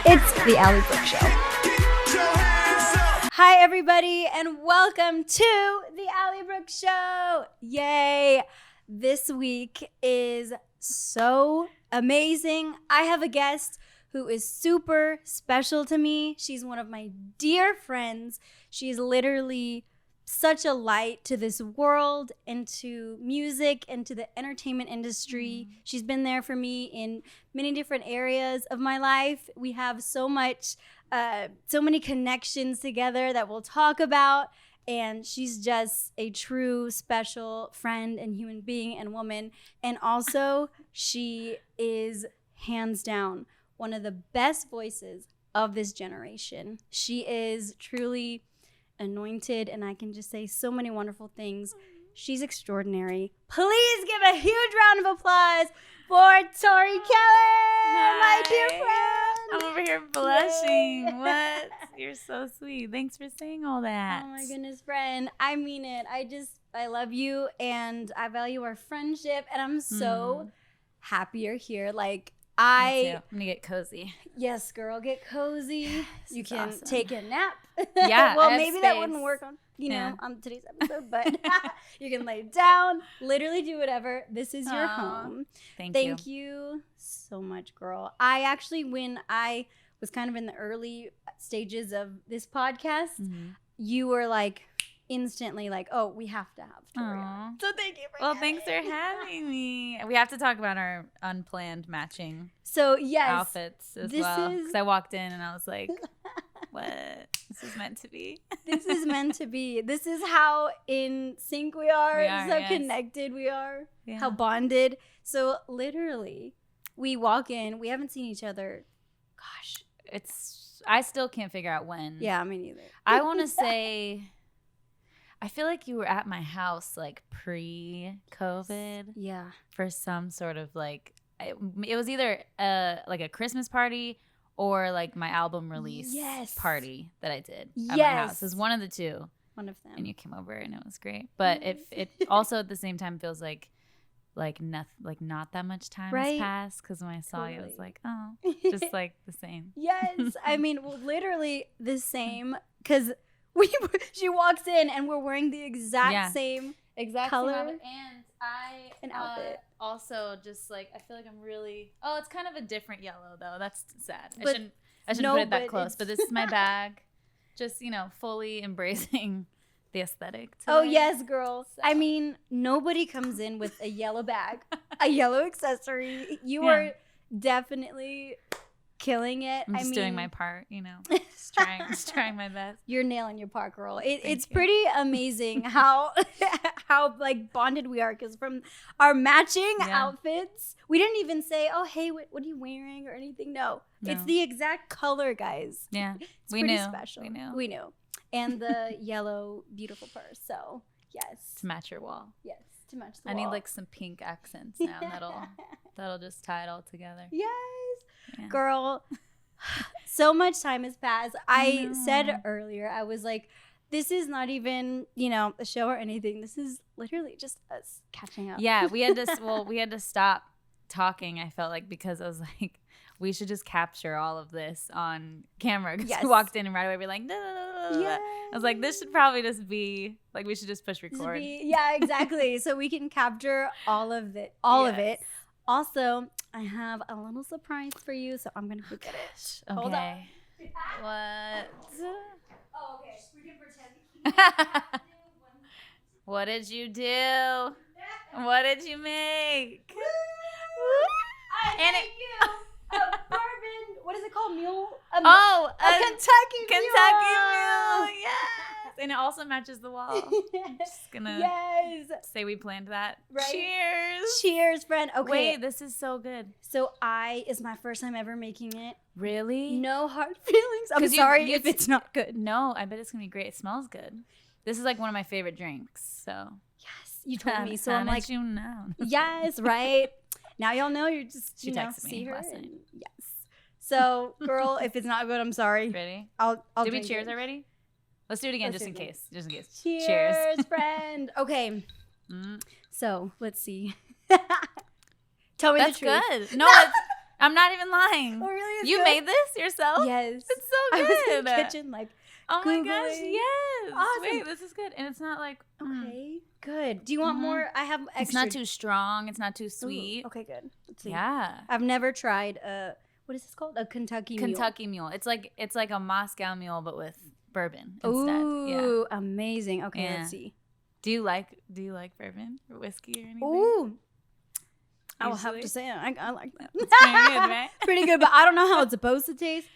It's the Allie Brooke Show. Hi, everybody, and welcome to the Allie Brooke Show. Yay. This week is so amazing. I have a guest who is super special to me. She's one of my dear friends. She's literally such a light to this world and to music and to the entertainment industry. She's been there for me in many different areas of my life. We have so many connections together that we'll talk about. And she's just a true special friend and human being and woman. And also, she is hands down one of the best voices of this generation. She is truly anointed, and I can just say so many wonderful things. She's extraordinary. Please give a huge round of applause for Tori Keller, my dear friend. I'm over here blushing. What? You're so sweet. Thanks for saying all that. Oh my goodness, friend. I mean it. I love you, and I value our friendship, and I'm so happy you're here. I'm gonna get cozy. Yes, girl, get cozy. You can awesome. take a nap. Yeah. Well, maybe that wouldn't work on on today's episode, but you can lay down, literally do whatever. This is your home. Thank you so much, girl. I actually, when I was kind of in the early stages of this podcast, you were instantly oh, we have to have Tori on. So thank you for Well, thanks for having me. We have to talk about our unplanned matching outfits as well. Because I walked in and I was like, what? This is meant to be. This is meant to be. This is how in sync we are connected we are, how bonded. So literally, we walk in, we haven't seen each other. Gosh. I still can't figure out when. Yeah, me neither. I want to say, I feel like you were at my house pre-COVID. Yeah. For some sort of it was either a Christmas party or my album release party that I did at my house. It was one of the two. One of them. And you came over and it was great. But it also at the same time feels not that much time has passed, because when I saw you I was like, oh, just the same. Yes. I mean, literally the same, because she walks in and we're wearing the exact same color outfit. And outfit. Also just I feel like I'm really, it's kind of a different yellow though. That's sad. But I shouldn't put it that close. But this is my bag. Just, fully embracing the aesthetic today. Oh yes, girl. So. I mean, nobody comes in with a yellow bag, a yellow accessory. You are definitely killing it. I'm just doing my part, just trying my best. You're nailing your part, girl. It's pretty amazing how bonded we are, because from our matching outfits, we didn't even say, oh, hey, what are you wearing or anything. No. It's the exact color, guys. Yeah. It's pretty special. We knew. And the yellow, beautiful purse. So, yes. To match your wall. Yes, to match the wall. I need some pink accents now. That'll just tie it all together. Yes. Yeah. Girl, so much time has passed. I said earlier, I was like, this is not even, a show or anything. This is literally just us catching up. Yeah, we had to stop talking, I felt like, because I was like, we should just capture all of this on camera. Because we walked in and right away we're like, no. I was like, this should probably just be, we should just push record. Yeah, exactly. So we can capture all of it. Of it. Also, I have a little surprise for you, so I'm going to look at it. Okay. Hold on. What? Oh, okay. We can pretend. What did you do? What did you make? I thank you. A bourbon. What is it called? Mule? A Kentucky Mule. Yes. And it also matches the wall. I'm just gonna say we planned that. Right? Cheers, friend. Okay. Wait, this is so good. So it's my first time ever making it. Really? No hard feelings. I'm sorry if it's not good. No, I bet it's gonna be great. It smells good. This is one of my favorite drinks. So yes, you told me. So I'm like, you know. Yes, right. Now y'all know. You're just she texted see me her. last night. Yes. So, girl, if it's not good, I'm sorry. Ready? I'll Did we cheers already? Let's do it again, just in case. Cheers, friend. Okay. So let's see. Tell me That's the truth. good. No, I'm not even lying. Oh, really? It's You good? made this yourself? Yes. It's so good. I was in the kitchen, like, oh my Googling. gosh, yes. Awesome. Wait, this is good. And it's not like, okay, good. Do you want more? I have extra. It's not too strong. It's not too sweet. Ooh, okay, good. Let's see. Yeah. I've never tried what is this called? A Kentucky Mule. It's like a Moscow Mule, but with bourbon instead. Ooh, amazing. Okay, let's see. Do you like bourbon or whiskey or anything? Ooh. I will have to say I like that. It's pretty good, right? Pretty good, but I don't know how it's supposed to taste.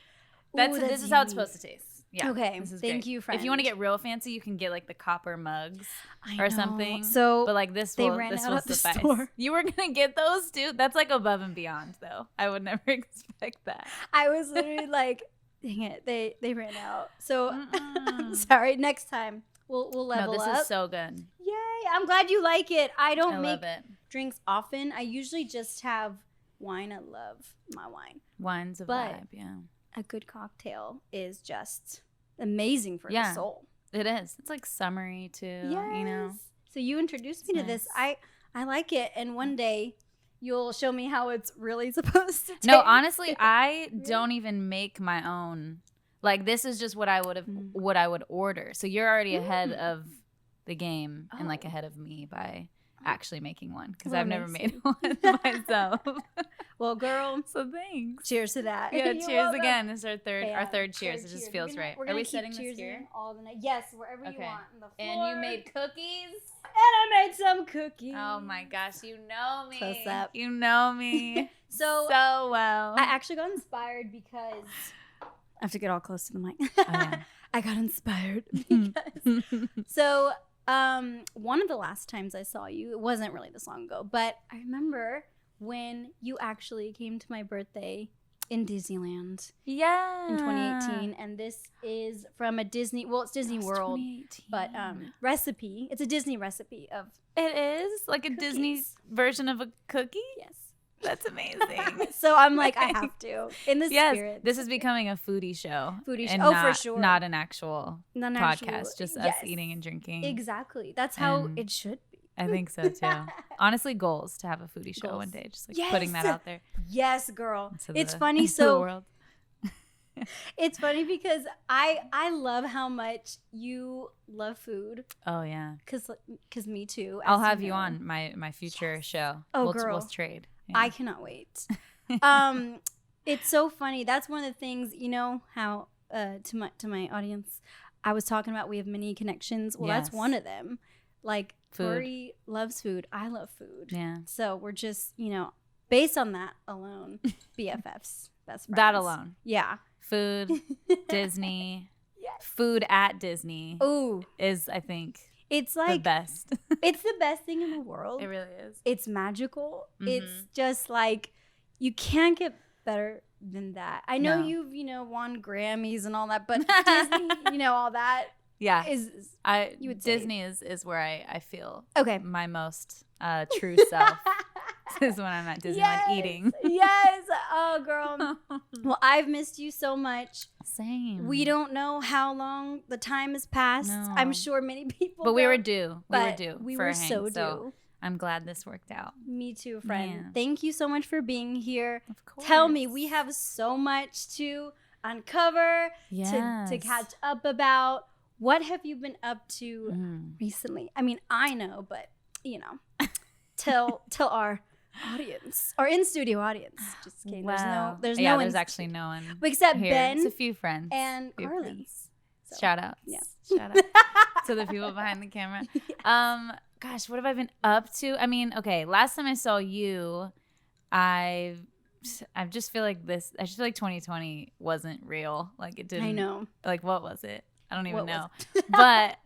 This is how it's supposed to taste. Yeah. Okay. This is Thank great. you, friend. If you want to get real fancy, you can get like the copper mugs or something. So, but like this will suffice. Store. You were gonna get those too? That's like above and beyond, though. I would never expect that. I was literally like, dang it, they ran out. So sorry. Next time we'll level up. No, this is so good. Yay! I'm glad you like it. I don't make love it. Drinks often. I usually just have wine. I love my wine. Wine's a vibe, yeah. A good cocktail is just amazing for the soul. It is. It's like summery too, you know. So you introduced me to this. I like it, and one day you'll show me how it's really supposed to taste. No, honestly, I don't even make my own. Like this is just what I would order. So you're already ahead of the game and like ahead of me by actually making one because I've never made one myself. Well, girl, so thanks. Cheers to that. Yeah, cheers again. This is our third cheers. It just cheers. feels right. Are we setting this here? All the night. Yes, wherever you want. On the floor. And you made cookies? And I made some cookies. Oh my gosh, you know me. Close up. You know me so well. I actually got inspired because I have to get all close to the mic. I got inspired because so one of the last times I saw you, it wasn't really this long ago, but I remember when you actually came to my birthday in Disneyland. Yeah. In 2018. And this is from a Disney, it's Disney World, but recipe. It's a Disney recipe of It is? Like a cookies. Disney version of a cookie? Yes. That's amazing. So I'm like, I have to. In the spirit. This is becoming a foodie show. And for sure. Not an actual podcast, just us eating and drinking. Exactly. That's how it should be. I think so too. Honestly, goals to have a foodie show one day. Just like putting that out there. Yes, girl. It's funny. So world. It's funny because I love how much you love food. Oh yeah. Cause me too. I'll have you on my future show. Oh, we'll trade. Yeah. I cannot wait. It's so funny. That's one of the things, you know, how to my audience, I was talking about we have many connections. Well, that's one of them. Like Tori loves food. I love food. Yeah. So we're just, you know, based on that alone, BFFs, best friends. That alone. Yeah. Food, Disney, food at Disney. Ooh, is I think it's like the best. It's the best thing in the world. It really is. It's magical. It's just like you can't get better than that. I know you've won Grammys and all that, but Disney, all that. Yeah, you would Disney is where I feel my most true self. Is when I'm at Disneyland eating. Yes. Oh, girl. Well, I've missed you so much. Same. We don't know how long the time has passed. No. I'm sure many people. But we were due. We were so due. So I'm glad this worked out. Me too, friend. Yeah. Thank you so much for being here. Of course. Tell me, we have so much to uncover, to catch up about. What have you been up to recently? I mean, I know, but tell our audience, our in-studio audience. Just kidding. Wow. There's actually no one except here. Ben. It's a few friends and Carly. So. Shout out. Yeah. Shout out to the people behind the camera. Yes. Gosh, what have I been up to? I mean, okay, last time I saw you, I just feel like 2020 wasn't real. Like it didn't. I know. Like what was it? I don't even know. But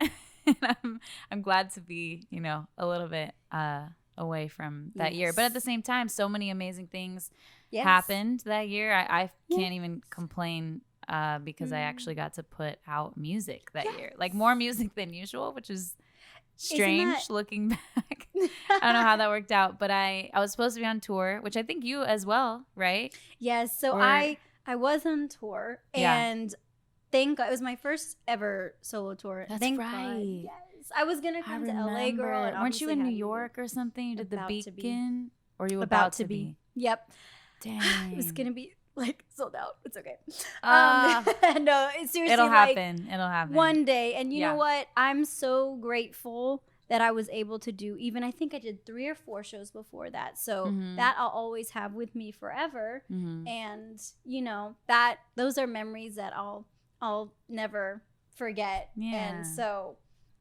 I'm glad to be, a little bit away from that year. But at the same time, so many amazing things happened that year. I can't even complain because I actually got to put out music that year. Like more music than usual, which is strange looking back. I don't know how that worked out. But I was supposed to be on tour, which I think you as well, right? Yes. So I was on tour and thank God, it was my first ever solo tour. That's thank right. God. Yes. I was going to come to LA, girl. And weren't you in New York or something? You did the Beacon? Or you about to be? Yep. Dang. It was gonna be like sold out. It's okay. No, it's seriously. It'll like, happen. It'll happen one day. And you Yeah. know what? I'm so grateful that I was able to do. Even I think I did 3 or 4 shows before that. So that I'll always have with me forever. And you know that those are memories that I'll never forget. Yeah. And so,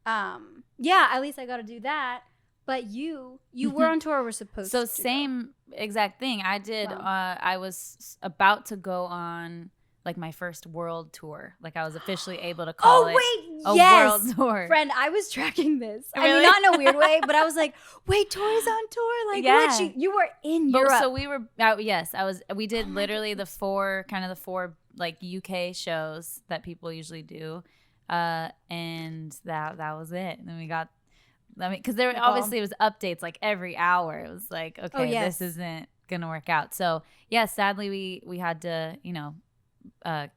yeah, at least I got to do that. But you were on tour. We're supposed to. So same exact thing. I did. Wow. I was about to go on like my first world tour. Like I was officially able to call it a world tour. Friend, I was tracking this. Really? I mean, not in a weird way, but I was like, wait, Tori's on tour. Like, Yeah. what? You were in Europe. So we were. Yes, I was. We did literally the four like UK shows that people usually do, and that was it. And then we got. I mean, because there obviously it was updates like every hour. It was like, okay, this isn't gonna work out. So yeah, sadly we had to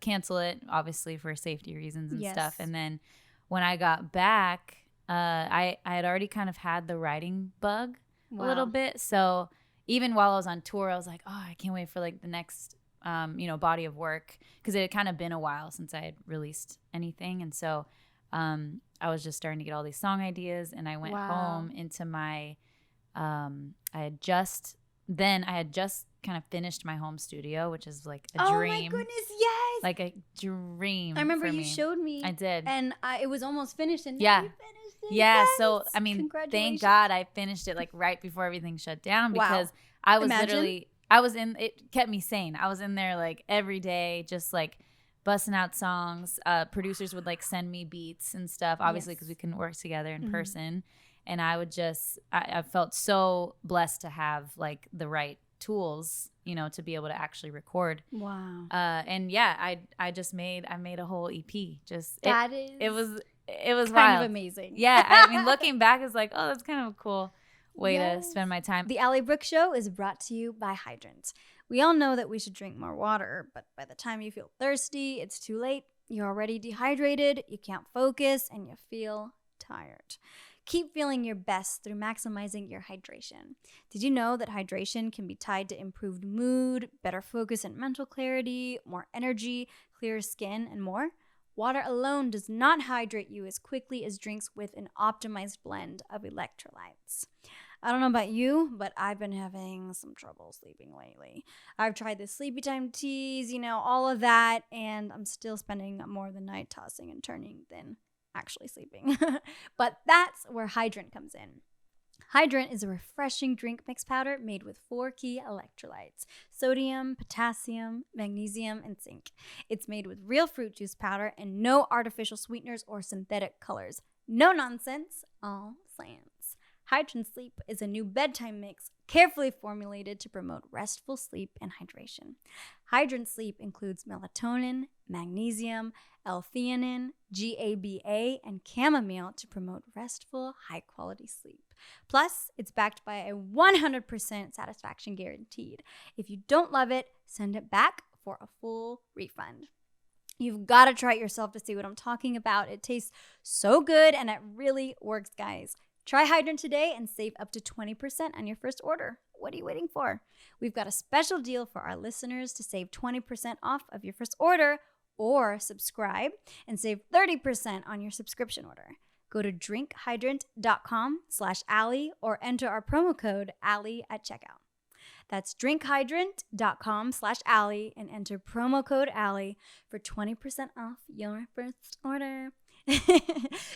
cancel it, obviously for safety reasons and stuff. And then when I got back, I had already kind of had the writing bug a little bit. So even while I was on tour, I was like, oh, I can't wait for like the next body of work, because it had kind of been a while since I had released anything, and so. I was just starting to get all these song ideas, and I went home into my, I had just kind of finished my home studio, which is like a dream. Oh my goodness, yes! Like a dream. I remember you showed me. I did. And it was almost finished, and yeah. you finished it. Yeah, yes! So I mean, thank God I finished it like right before everything shut down, because I was it kept me sane. I was in there like every day, just like busting out songs. Producers would like send me beats and stuff, obviously, because we couldn't work together in person. And I would just, I felt so blessed to have like the right tools, to be able to actually record. Wow. And yeah, I made a whole EP. Just it was kind wild. of amazing. Yeah, I mean, looking back, it's like, oh, that's kind of a cool way to spend my time. The Allie Brooke Show is brought to you by Hydrant. We all know that we should drink more water, but by the time you feel thirsty, it's too late. You're already dehydrated, you can't focus, and you feel tired. Keep feeling your best through maximizing your hydration. Did you know that hydration can be tied to improved mood, better focus and mental clarity, more energy, clearer skin, and more? Water alone does not hydrate you as quickly as drinks with an optimized blend of electrolytes. I don't know about you, but I've been having some trouble sleeping lately. I've tried the sleepy time teas, all of that, and I'm still spending more of the night tossing and turning than actually sleeping. But that's where Hydrant comes in. Hydrant is a refreshing drink mix powder made with 4 key electrolytes: sodium, potassium, magnesium, and zinc. It's made with real fruit juice powder and no artificial sweeteners or synthetic colors. No nonsense, all science. Hydrant Sleep is a new bedtime mix carefully formulated to promote restful sleep and hydration. Hydrant Sleep includes melatonin, magnesium, L-theanine, GABA, and chamomile to promote restful, high-quality sleep. Plus, it's backed by a 100% satisfaction guaranteed. If you don't love it, send it back for a full refund. You've got to try it yourself to see what I'm talking about. It tastes so good, and it really works, guys. Try Hydrant today and save up to 20% on your first order. What are you waiting for? We've got a special deal for our listeners to save 20% off of your first order, or subscribe and save 30% on your subscription order. Go to drinkhydrant.com/Allie or enter our promo code Allie at checkout. That's drinkhydrant.com/Allie and enter promo code Allie for 20% off your first order.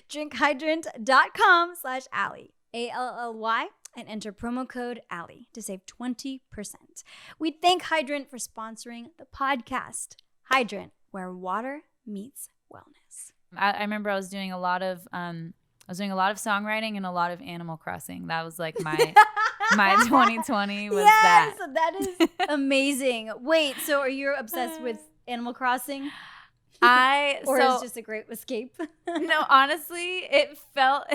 drinkhydrant.com/Allie, ALLY, and enter promo code Allie to save 20%. We thank Hydrant for sponsoring the podcast. Hydrant, where water meets wellness. I remember I was doing a lot of songwriting and a lot of Animal Crossing. That was like my 2020 was that. Yes, that is amazing. Wait, so are you obsessed with Animal Crossing? Or is it just a great escape? No, honestly, it felt.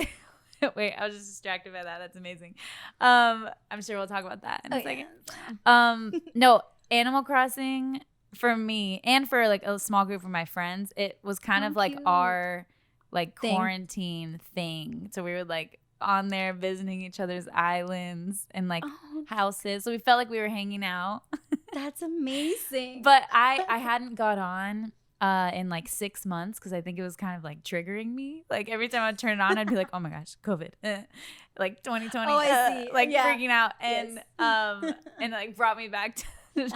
Wait, I was just distracted by that. That's amazing. I'm sure we'll talk about that in a second. No, Animal Crossing for me and for like a small group of my friends, it was kind of like our like quarantine thing. So we were like on there visiting each other's islands and like houses. So we felt like we were hanging out. That's amazing. But I hadn't got on in like 6 months because I think it was kind of like triggering me. Like every time I'd turn it on, I'd be like, oh my gosh, COVID, like 2020, Oh, I see. like Yeah. freaking out, and Yes. and it, like brought me back to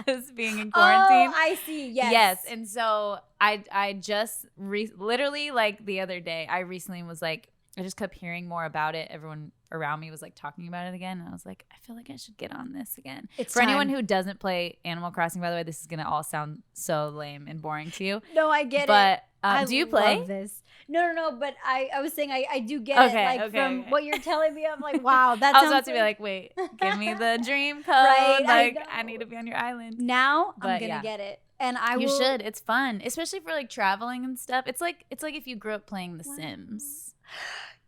just being in quarantine. Oh, I see. Yes. Yes, and so I just literally like the other day, I recently was like, I just kept hearing more about it. Everyone around me was like talking about it again. And I was like, I feel like I should get on this again. It's For anyone time. who doesn't play Animal Crossing, by the way, this is going to all sound so lame and boring to you. No, I get it. But I do you play? love this. No. But I was saying I do get it. Like from what you're telling me, I'm like, wow. That I was about to be like, wait, give me the dream code. Right, Like I need to be on your island. Now But, I'm gonna get it, and I will. You should. It's fun, especially for like traveling and stuff. It's like if you grew up playing The Sims.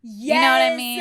Yes, you know what I mean?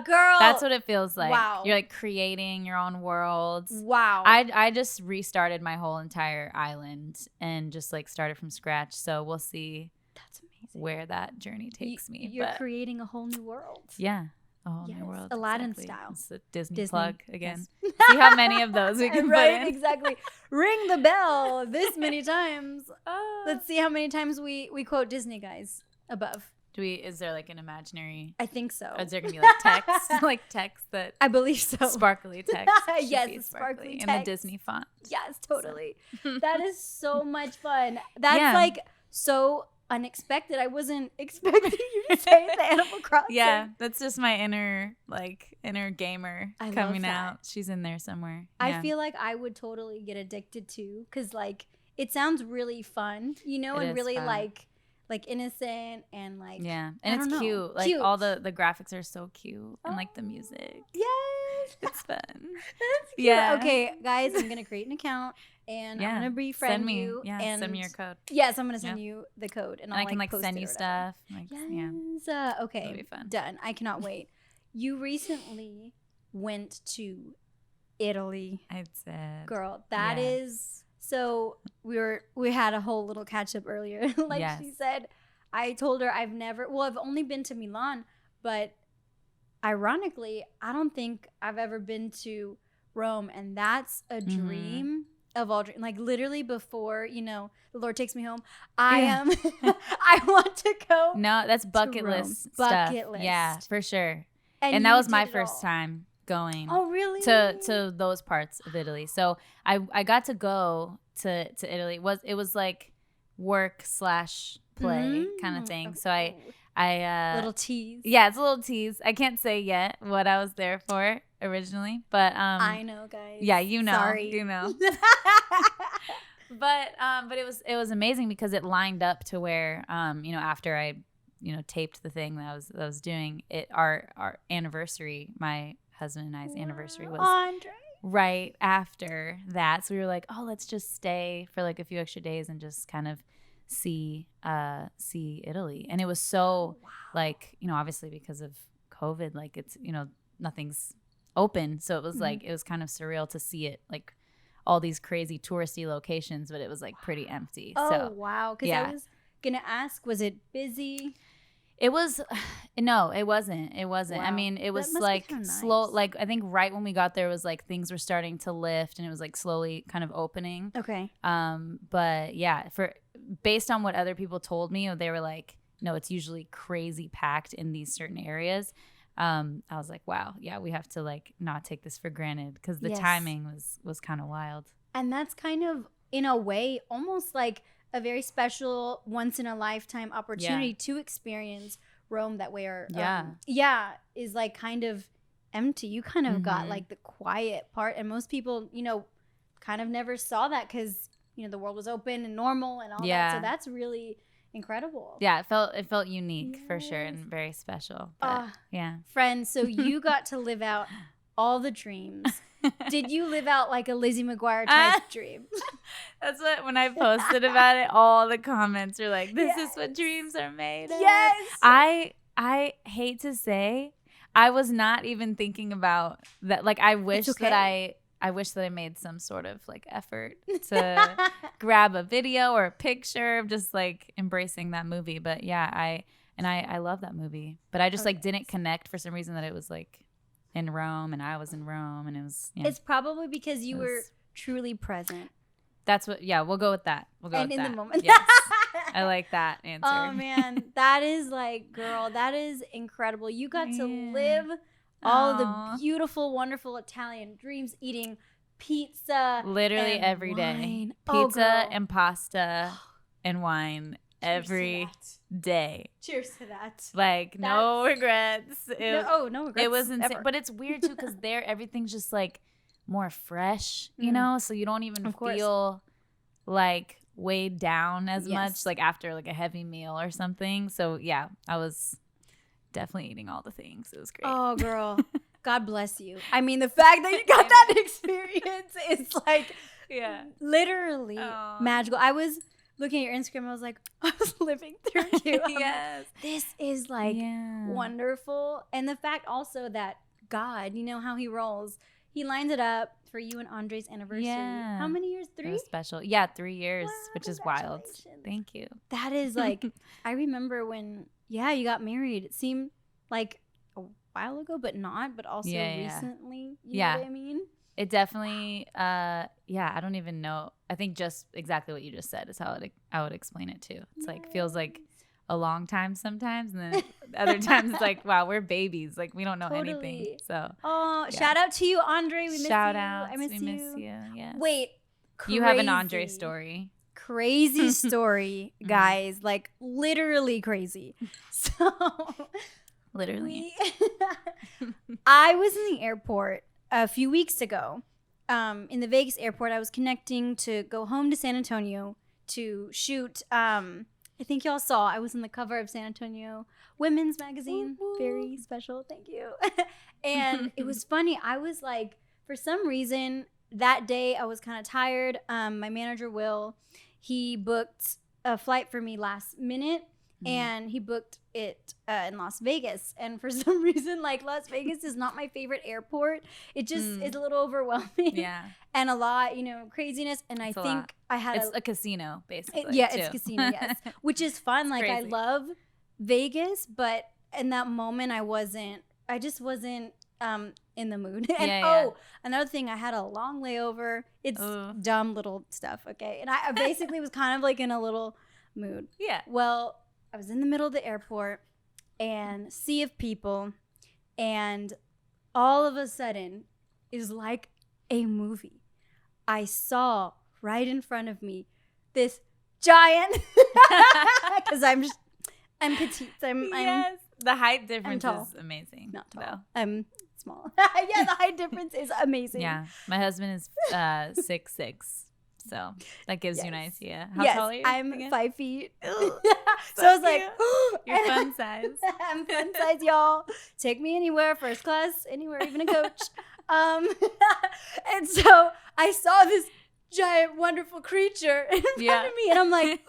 Girl. That's what it feels like. Wow. You're like creating your own worlds. Wow. I just restarted my whole entire island and just like started from scratch. So we'll see. That's amazing. Where that journey takes me. You're creating a whole new world. Yeah. A whole new world. Aladdin exactly. style. It's a Disney plug again. Yes. See how many of those we can right, put in. Exactly. Ring the bell this many times. Oh. Let's see how many times we quote Disney, guys, above. Is there like an imaginary? I think so. Is there gonna be like text, like text that? I believe so. Sparkly text. Yes, be sparkly in the text. Disney font. Yes, totally. That is so much fun. That's like so unexpected. I wasn't expecting you to say the Animal Crossing. Yeah, that's just my inner gamer coming love out. She's in there somewhere. I feel like I would totally get addicted to, because like it sounds really fun, you know, and really fun. like innocent and like and it's cute. Like all the graphics are so cute and like the music. Yes, it's fun. That's cute. Yeah. Okay, guys, I'm gonna create an account and I'm gonna befriend you. Yeah, and send me your code. Yes, I'm gonna send you the code, and I I'll can like post send it you or stuff. Like, yes. Okay. It'll be fun. Done. I cannot wait. You recently went to Italy. I said, girl, that is. So we had a whole little catch up earlier. She said, I told her I've only been to Milan, but ironically, I don't think I've ever been to Rome, and that's a dream of all dreams. Like literally before, the Lord takes me home, I want to go. No, that's bucket list stuff. Bucket list. Yeah, for sure. And that was my first time going. Oh, really? To those parts of Italy. So I got to go to Italy. It was like work/play kind of thing. So I little tease. Yeah, it's a little tease. I can't say yet what I was there for originally, but I know, guys. Yeah, you know. Sorry. You know. But it was amazing because it lined up to where after I taped the thing that I was doing it, our anniversary, my husband and I's anniversary was Andre. right after that. So we were like, oh, let's just stay for like a few extra days and just kind of see Italy. And it was so like, obviously because of COVID, like it's, nothing's open. So it was like, it was kind of surreal to see it, like all these crazy touristy locations, but it was like pretty empty. Oh, so, wow. Because I was going to ask, was it busy? It was, no, it wasn't. Wow. I mean, it was like slow. Nice. Like I think right when we got there was like things were starting to lift and it was like slowly kind of opening. Okay. But yeah, based on what other people told me, they were like, no, it's usually crazy packed in these certain areas. I was like, wow, yeah, we have to like not take this for granted because the timing was kind of wild. And that's kind of in a way almost like a very special once in a lifetime opportunity to experience Rome that way, or is like kind of empty. You kind of got like the quiet part, and most people kind of never saw that because the world was open and normal and all that. So that's really incredible. Yeah, it felt unique for sure and very special. But, friends, so you got to live out all the dreams. Did you live out like a Lizzie McGuire type dream? That's what, when I posted about it, all the comments are like, this is what dreams are made of. Yes. I hate to say, I was not even thinking about that. Like, I wish that I wish that I made some sort of like effort to grab a video or a picture of just like embracing that movie. But yeah, I love that movie, but I just like didn't connect for some reason that it was like in Rome and I was in Rome, and it was. Yeah. It's probably because you were truly present. That's what. Yeah, we'll go with that. We'll go and with in that. the moment. Yes, I like that answer. Oh man, that is like, girl, that is incredible. You got to live all of the beautiful, wonderful Italian dreams, eating pizza, literally and every wine. day. Pizza and pasta and wine every day. Cheers to that. Like, no regrets. No regrets. It was insane. Ever. But it's weird too, because there everything's just like more fresh, you know? So you don't even feel like weighed down as much, like after like a heavy meal or something. So yeah, I was definitely eating all the things. It was great. Oh, girl. God bless you. I mean, the fact that you got that experience is like literally magical. I was looking at your Instagram. I was like, I was living through you. Yes. Like, this is like wonderful. And the fact also that God, you know how he rolls. He lines it up for you and Andre's anniversary. Yeah. How many years? 3? It was special. Yeah, 3 years, Wow, which is wild. Thank you. That is like, I remember when, you got married. It seemed like a while ago, but not, but also recently. You know what I mean? It definitely, I don't even know. I think just exactly what you just said is how I would explain it too. It's like, feels like a long time sometimes, and then other times it's like, wow, we're babies, like we don't know anything. So shout out to you, Andre. We miss you. I miss you. Yes. Wait, crazy. You have an Andre story. Crazy story, guys. Like literally crazy. So literally, I was in the airport a few weeks ago. In the Vegas airport, I was connecting to go home to San Antonio to shoot. I think y'all saw I was on the cover of San Antonio Women's Magazine. Ooh. Very special. Thank you. And it was funny. I was like, for some reason, that day I was kind of tired. My manager, Will, he booked a flight for me last minute. And he booked it in Las Vegas. And for some reason, like, Las Vegas is not my favorite airport. It just is a little overwhelming. Yeah. And a lot, craziness. And I think I had It's a casino, basically. It's a casino, yes. Which is fun. Like, crazy. I love Vegas, but in that moment, I just wasn't in the mood. And another thing, I had a long layover. It's dumb little stuff, okay? And I basically was kind of like in a little mood. Yeah. Well, I was in the middle of the airport and sea of people, and all of a sudden is like a movie. I saw right in front of me this giant, because I'm petite. Yes. The height difference is amazing. Not tall. Though. I'm small. Yeah, the height difference is amazing. Yeah. My husband is 6'6". So that gives you an idea. How tall are you? I'm 5 feet. So I was like, you're fun size. I'm fun size, y'all. Take me anywhere, first class, anywhere, even a coach. And so I saw this giant, wonderful creature in front of me, and I'm like,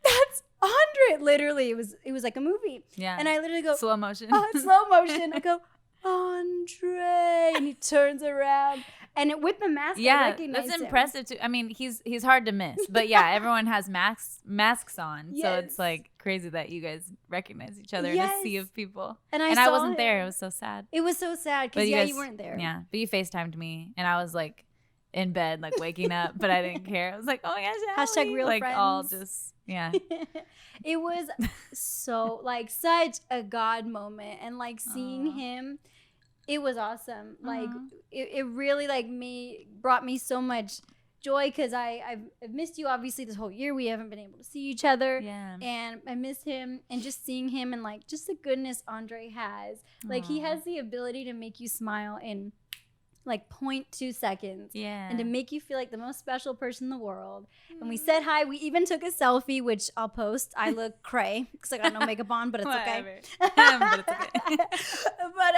that's Andre. Literally, it was like a movie. Yeah. And I literally go, slow motion. Slow motion. I go, Andre, and he turns around. And with the mask, I recognize that's him. Impressive too. I mean, he's hard to miss, but yeah, everyone has masks on, so it's like crazy that you guys recognize each other in a sea of people. And I wasn't there. It was so sad. It was so sad because you weren't there. Yeah, but you FaceTimed me, and I was like in bed, like waking up, but I didn't care. I was like, oh my gosh, Allie. #real like friends. All just It was so like such a God moment, and like seeing him. It was awesome. Like it really brought me so much joy, because I've missed you obviously this whole year. We haven't been able to see each other. Yeah. And I miss him, and just seeing him, and like just the goodness Andre has. Like he has the ability to make you smile in like 0.2 seconds. Yeah. And to make you feel like the most special person in the world. And we said hi. We even took a selfie, which I'll post. I look cray because I got no makeup on, but it's okay. But it's okay. But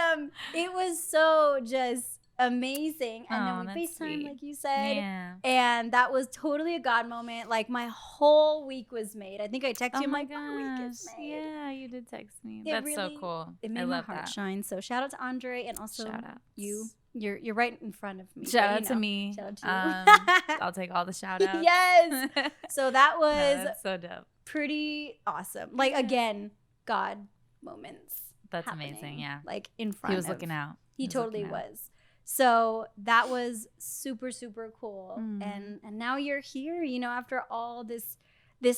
it was so just amazing. And then we FaceTime, sweet. Like you said. Yeah. And that was totally a God moment. Like my whole week was made. I think I texted you. I'm like, my week is made. Yeah, you did text me. That's so cool. It made my heart shine. So shout out to Andre, and also you. You're right in front of me. Shout out to me. Shout out to you. I'll take all the shout outs. Yes. So that was that's so dope. Pretty awesome. Like again, God moments. That's amazing. Yeah. Like in front. He was looking out. He totally was. So that was super, super cool. And now you're here, you know, after all this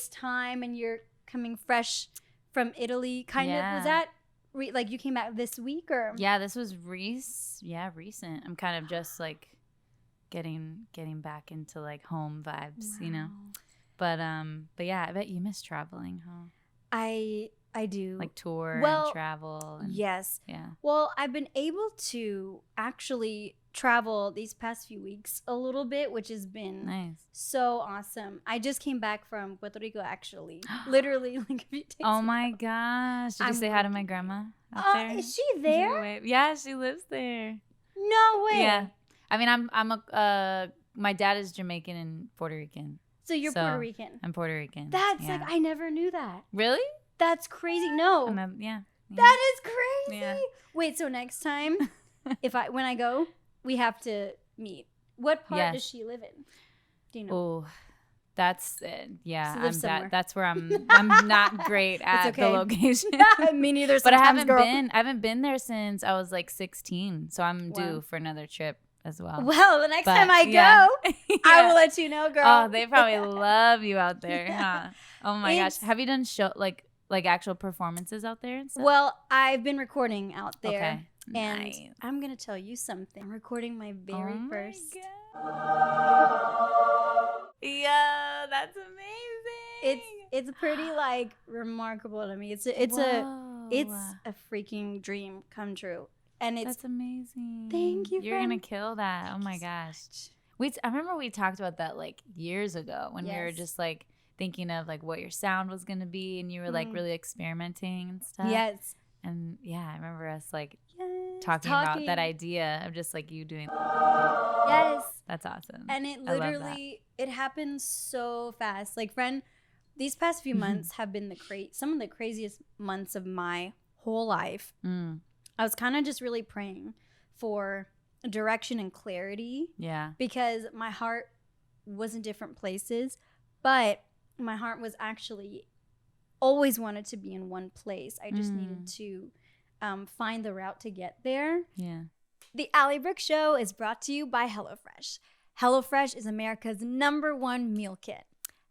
time, and you're coming fresh from Italy. Kind of, was that like you came back this week or? Yeah, this was recent. I'm kind of just like getting back into like home vibes, you know. But yeah, I bet you miss traveling, huh? I do. Like tour and travel. And, yes. Yeah. Well, I've been able to actually travel these past few weeks a little bit, which has been so awesome. I just came back from Puerto Rico, actually. Literally, like a few days ago. My gosh. Did you say hi to my grandma out there? Is she there? Yeah, she lives there. No way. Yeah. I mean, my dad is Jamaican and Puerto Rican. So you're Puerto Rican. I'm Puerto Rican. That's like, I never knew that. Really? That's crazy. No. Yeah. That is crazy. Yeah. Wait, so next time, when I go, we have to meet. What part does she live in? Do you know? Oh, that's it. Yeah, that's where I'm not great at okay. the location. Me neither. But I haven't been there since I was like 16, so I'm due for another trip as well. Well, the next time I go, I will let you know, girl. Oh, they probably love you out there, huh? Oh my gosh. Have you done like actual performances out there and stuff? Well, I've been recording out there. Okay. And nice. I'm going to tell you something. I'm recording my very first. Yeah, that's amazing. It's pretty like remarkable to me. It's a freaking dream come true. And that's amazing. Thank you. You're gonna kill that. Oh my gosh. I remember we talked about that like years ago when we were just like thinking of like what your sound was gonna be, and you were like really experimenting and stuff. Yes. And yeah, I remember us like talking about that idea of just like you doing. Yes. That's awesome. And it literally it happens so fast. Like, friend, these past few months have been some of the craziest months of my whole life. I was kind of just really praying for direction and clarity. Yeah. Because my heart was in different places, but my heart was actually always wanted to be in one place. I just needed to find the route to get there. Yeah. The Allie Brooke Show is brought to you by HelloFresh. HelloFresh is America's #1 meal kit.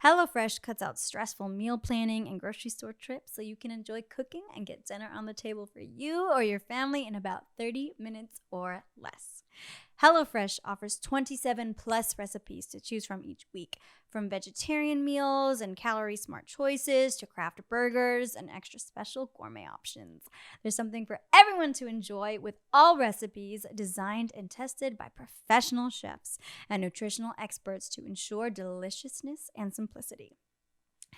HelloFresh cuts out stressful meal planning and grocery store trips so you can enjoy cooking and get dinner on the table for you or your family in about 30 minutes or less. HelloFresh offers 27 plus recipes to choose from each week, from vegetarian meals and calorie-smart choices to craft burgers and extra special gourmet options. There's something for everyone to enjoy, with all recipes designed and tested by professional chefs and nutritional experts to ensure deliciousness and simplicity.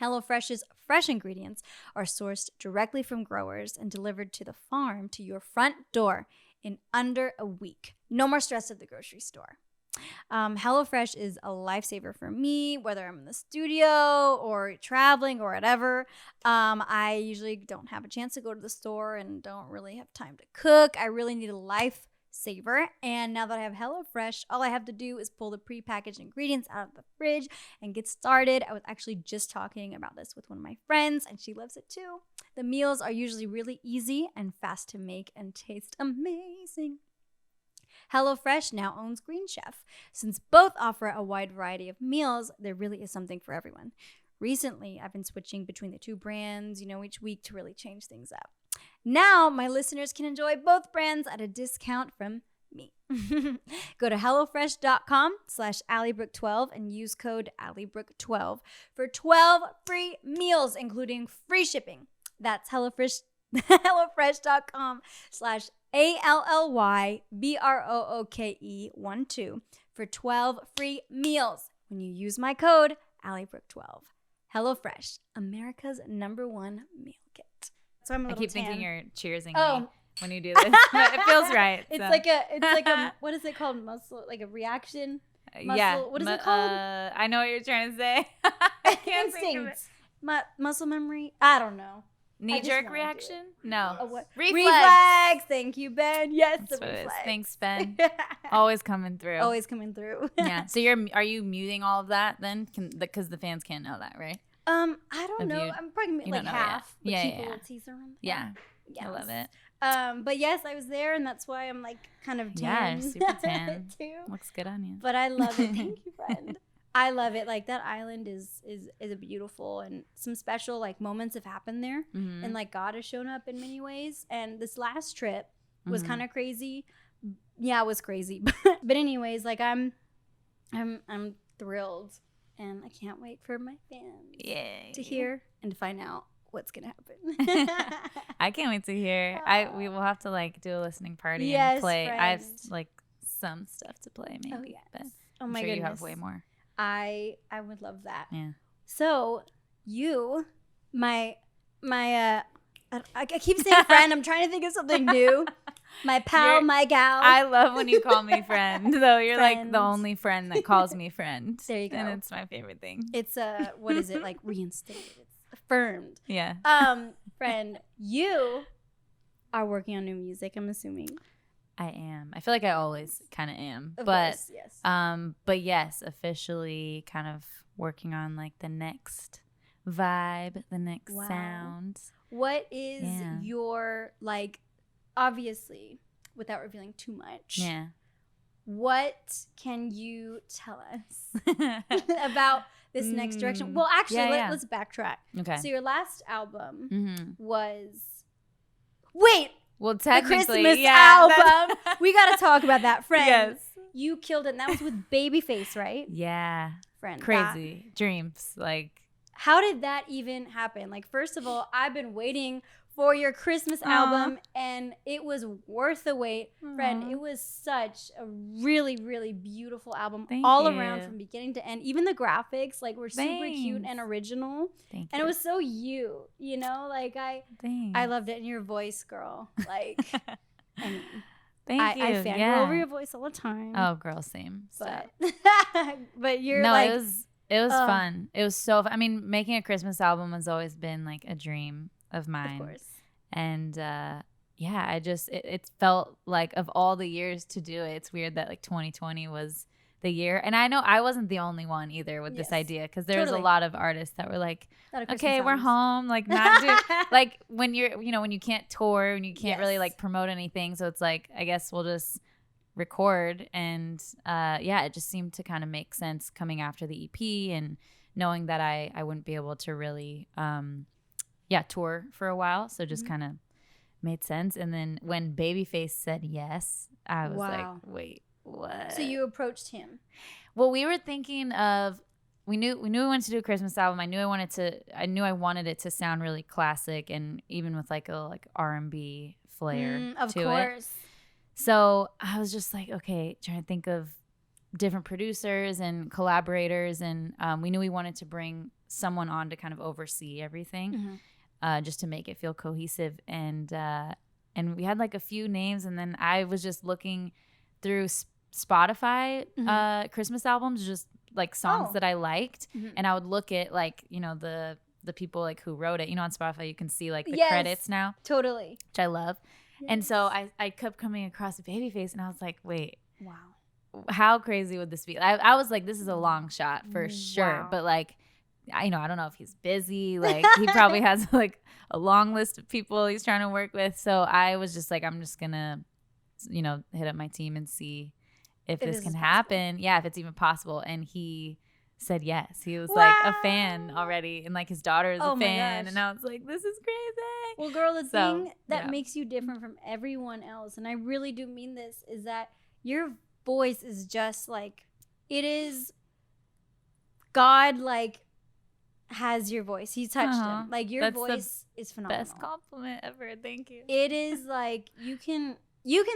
HelloFresh's fresh ingredients are sourced directly from growers and delivered to the farm to your front door in under a week. No more stress at the grocery store. HelloFresh is a lifesaver for me, whether I'm in the studio or traveling or whatever. I usually don't have a chance to go to the store and don't really have time to cook. I really need a lifesaver. And now that I have HelloFresh, all I have to do is pull the prepackaged ingredients out of the fridge and get started. I was actually just talking about this with one of my friends, and she loves it too. The meals are usually really easy and fast to make and taste amazing. HelloFresh now owns Green Chef. Since both offer a wide variety of meals, there really is something for everyone. Recently, I've been switching between the two brands, each week to really change things up. Now, my listeners can enjoy both brands at a discount from me. Go to HelloFresh.com/AllieBrooke12 and use code AllieBrooke12 for 12 free meals, including free shipping. That's HelloFresh.com/AllieBrooke12 for 12 free meals when you use my code AllieBrooke12. HelloFresh, America's #1 meal kit. So I keep thinking you're cheersing me when you do this. It feels right. It's like a what is it called? Muscle, like a reaction. Muscle, what is it called? I know what you're trying to say. I can't think of it. Muscle memory. I don't know. Knee-jerk reaction? No. Reflex. Thank you, Ben. Yes, that's what it is. Thanks, Ben. Always coming through. Always coming through. Yeah. So are you muting all of that then? Because the fans can't know that, right? I don't know. I'm probably like half. Yeah. Yeah. Yes. I love it. But yes, I was there, and that's why I'm like kind of tan. Yeah, super tan. too. Looks good on you. But I love it. Thank you, friend. I love it. Like that island is a beautiful, and some special like moments have happened there, and like God has shown up in many ways. And this last trip was kind of crazy. Yeah, it was crazy. But anyways, like I'm thrilled, and I can't wait for my fans to hear and to find out what's gonna happen. I can't wait to hear. We will have to like do a listening party and play. Friend. I have like some stuff to play maybe. Oh yes. But Oh I'm my sure goodness. you have way more. I would love that. Yeah. So you, I keep saying friend. I'm trying to think of something new. My pal, my gal. I love when you call me friend, though. You're Friend. like the only friend that calls me friend. There you go. And it's my favorite thing. It's what is it, like reinstated? It's affirmed. Yeah. Friend, you are working on new music, I'm assuming. I am. I feel like I always kind of am. Of but course, yes. But yes, officially kind of working on like the next vibe, the next sound. What is your, like, obviously, without revealing too much, what can you tell us about this next direction? Well, actually, let's backtrack. Okay. So your last album was... Well, the technically, Christmas album. We got to talk about that, friend. Yes. You killed it. And that was with Babyface, right? Yeah. Friend. Crazy. Dreams. Like... How did that even happen? Like, first of all, I've been waiting for your Christmas album, and it was worth the wait. Friend, it was such a really, really beautiful album all around from beginning to end. Even the graphics, like, were super cute and original. Thank you. And it was so you know? Like, I loved it. And your voice, girl. Like, I mean, Thank you. I fangirl over your voice all the time. Oh, girl, same. But you're like... It was fun. It was so fun. I mean, making a Christmas album has always been like a dream of mine. Of course. And it felt like of all the years to do it, it's weird that like 2020 was the year. And I know I wasn't the only one either with this idea, because there was a lot of artists that were like, okay, we're home, like not do like when you're, when you can't tour and you can't really like promote anything. So it's like, I guess we'll just record, and it just seemed to kind of make sense coming after the EP and knowing that I wouldn't be able to really tour for a while, so just kind of made sense. And then when Babyface said yes, I was like, wait, what? So you approached him? Well, we were thinking of, we knew we wanted to do a Christmas album. I knew I wanted it to sound really classic, and even with like a R&B flair of to course. it. So I was just like, okay, trying to think of different producers and collaborators. And we knew we wanted to bring someone on to kind of oversee everything, just to make it feel cohesive. And we had like a few names. And then I was just looking through Spotify Christmas albums, just like songs that I liked. And I would look at like, the people like who wrote it. On Spotify, you can see like the credits now. Totally. Which I love. And so I kept coming across a Babyface, and I was like, wait, how crazy would this be? I was like, this is a long shot for sure. But like, I don't know if he's busy. Like he probably has like a long list of people he's trying to work with. So I was just like, I'm just going to, hit up my team and see if this can happen. Yeah, if it's even possible. And he said yes. He was like a fan already, and like his daughter is a fan, and I was like, this is crazy. Well, girl, the thing that makes you different from everyone else, and I really do mean this, is that your voice is just like, it is God, like, has your voice. He touched him. Like, your voice is phenomenal. Best compliment ever. Thank you. It is like, you can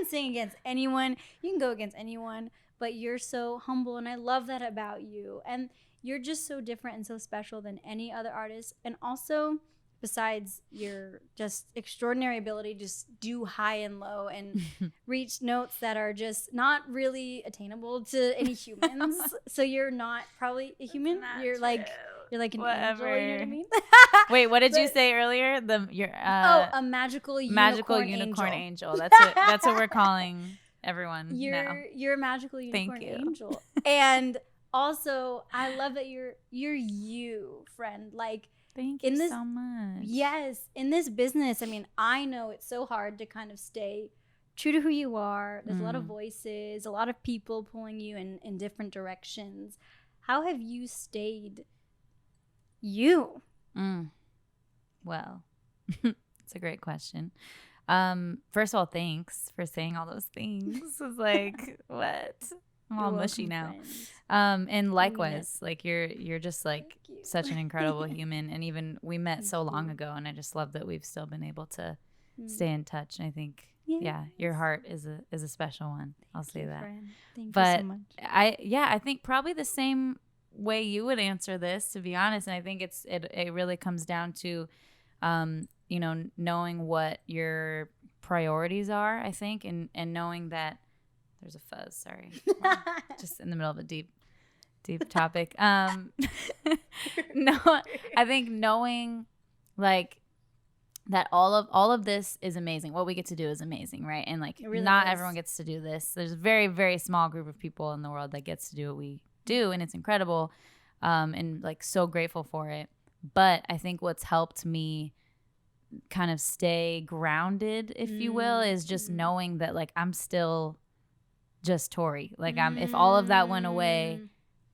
sing against anyone, you can go against anyone, but you're so humble, and I love that about you. And you're just so different and so special than any other artist. And also, besides your just extraordinary ability to just do high and low and reach notes that are just not really attainable to any humans. So you're not probably a human. You're like an angel, you know what I mean? Wait, what did you say earlier? A magical unicorn angel. That's what we're calling everyone now. You're a magical unicorn angel. And also, I love that you're you, friend. Like, Thank you so much. Yes. In this business, I mean, I know it's so hard to kind of stay true to who you are. There's a lot of voices, a lot of people pulling you in different directions. How have you stayed you? Well, it's a great question. First of all, thanks for saying all those things. It's like, what? I'm all mushy now. And likewise, like you're just like such an incredible human. And even we met so long ago, and I just love that we've still been able to stay in touch. And I think, your heart is a special one. I'll say that. Thank you so much. I think probably the same way you would answer this, to be honest. And I think it really comes down to, knowing what your priorities are, I think, and knowing that there's a fuzz, sorry. Just in the middle of a deep topic. No, I think knowing like that all of this is amazing. What we get to do is amazing, right? And like really not everyone gets to do this. There's a very, very small group of people in the world that gets to do what we do, and it's incredible. And like so grateful for it. But I think what's helped me kind of stay grounded, if you will, is just knowing that like I'm still just Tori. Like if all of that went away,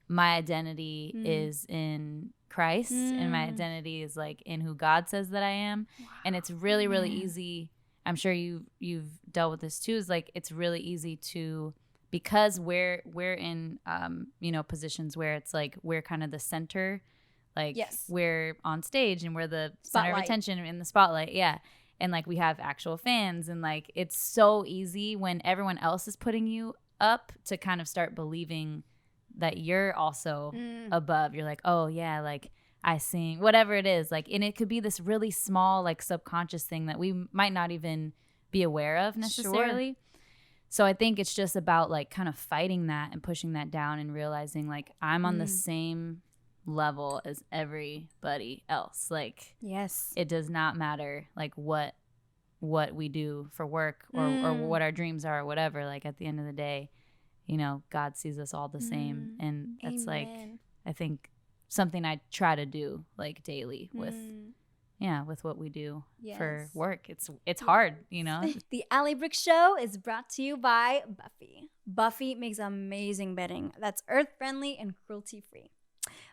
my identity is in Christ, and my identity is like in who God says that I am. Wow. And it's really, really easy. I'm sure you've dealt with this too. Is like it's really easy to, because we're in positions where it's like we're kind of the center. Like we're on stage and we're the center of attention in the spotlight. Yeah. And like we have actual fans, and like it's so easy when everyone else is putting you up to kind of start believing that you're also above. You're like, oh yeah, like I sing, whatever it is. Like, and it could be this really small, like subconscious thing that we might not even be aware of necessarily. Sure. So I think it's just about like kind of fighting that and pushing that down and realizing like I'm on the same level as everybody else. Like, yes, it does not matter like what we do for work or what our dreams are or whatever. Like at the end of the day, God sees us all the same. And that's like, I think something I try to do like daily with what we do for work. It's hard, The Allie Brooke Show is brought to you by Buffy. Buffy makes amazing bedding that's earth-friendly and cruelty-free.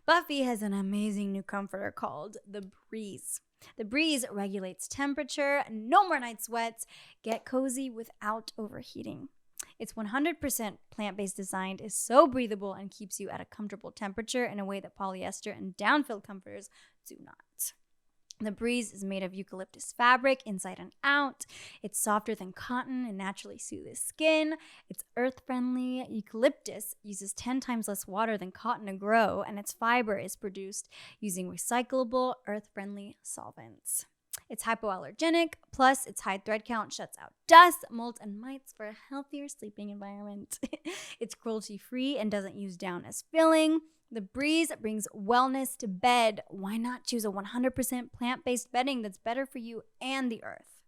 Buffy has an amazing new comforter called The Breeze. The Breeze regulates temperature, no more night sweats, get cozy without overheating. Its 100% plant-based design is so breathable and keeps you at a comfortable temperature in a way that polyester and down-filled comforters do not. The Breeze is made of eucalyptus fabric inside and out. It's softer than cotton and naturally soothes skin. It's earth-friendly. Eucalyptus uses 10 times less water than cotton to grow, and its fiber is produced using recyclable, earth-friendly solvents. It's hypoallergenic, plus its high thread count shuts out dust, mold, and mites for a healthier sleeping environment. It's cruelty-free and doesn't use down as filling. The Breeze brings wellness to bed. Why not choose a 100% plant-based bedding that's better for you and the earth?